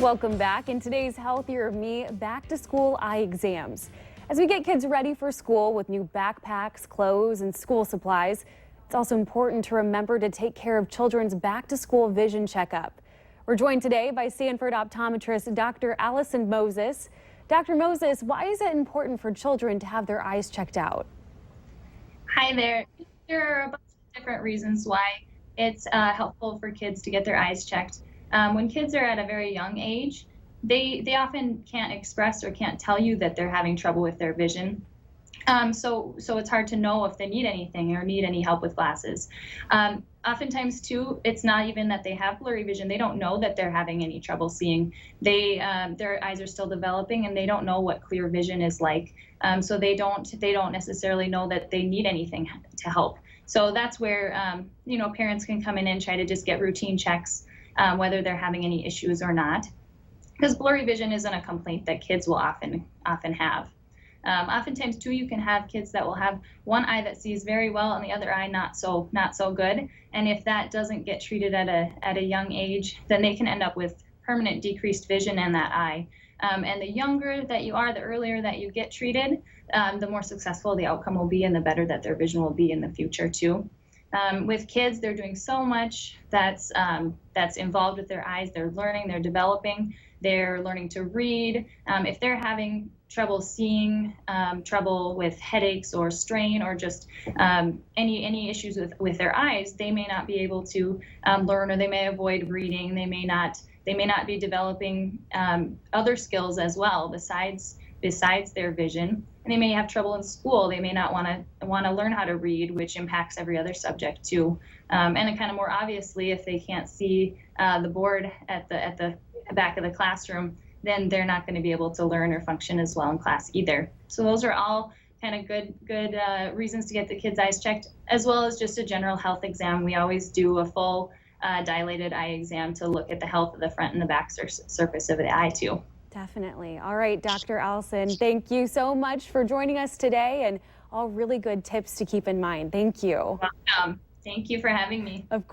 Welcome back. In today's Healthier Me back to school eye exams. As we get kids ready for school with new backpacks, clothes, and school supplies, it's also important to remember to take care of children's back to school vision checkup. We're joined today by Sanford optometrist Dr. Allison Moses. Dr. Moses, why is it important for children to have their eyes checked out? Hi there. There are a bunch of different reasons why it's helpful for kids to get their eyes checked. When kids are at a very young age, they often can't express or can't tell you that they're having trouble with their vision. So it's hard to know if they need anything or need any help with glasses. Oftentimes too, it's not even that they have blurry vision. They don't know that they're having any trouble seeing. Their eyes are still developing and they don't know what clear vision is like. So they don't necessarily know that they need anything to help. So that's where parents can come in and try to just get routine checks, whether they're having any issues or not. Because blurry vision isn't a complaint that kids will often have. Oftentimes too, you can have kids that will have one eye that sees very well and the other eye not so good. And if that doesn't get treated at a young age, then they can end up with permanent decreased vision in that eye. And the younger that you are, the earlier that you get treated, the more successful the outcome will be and the better that their vision will be in the future too. With kids, they're doing so much that's involved with their eyes. They're learning, they're developing, they're learning to read. If they're having trouble seeing, trouble with headaches or strain or just any issues with their eyes, they may not be able to learn, or they may avoid reading. They may not be developing other skills as well besides their vision. And they may have trouble in school. They may not want to learn how to read, which impacts every other subject too. And it kind of more obviously, if they can't see the board at the back of the classroom, then they're not going to be able to learn or function as well in class either. So those are all kind of good reasons to get the kids' eyes checked, as well as just a general health exam. We always do a full dilated eye exam to look at the health of the front and the back surface of the eye too. Definitely. All right, Dr. Allison, thank you so much for joining us today and all really good tips to keep in mind. Thank you. Welcome. Thank you for having me. Of course.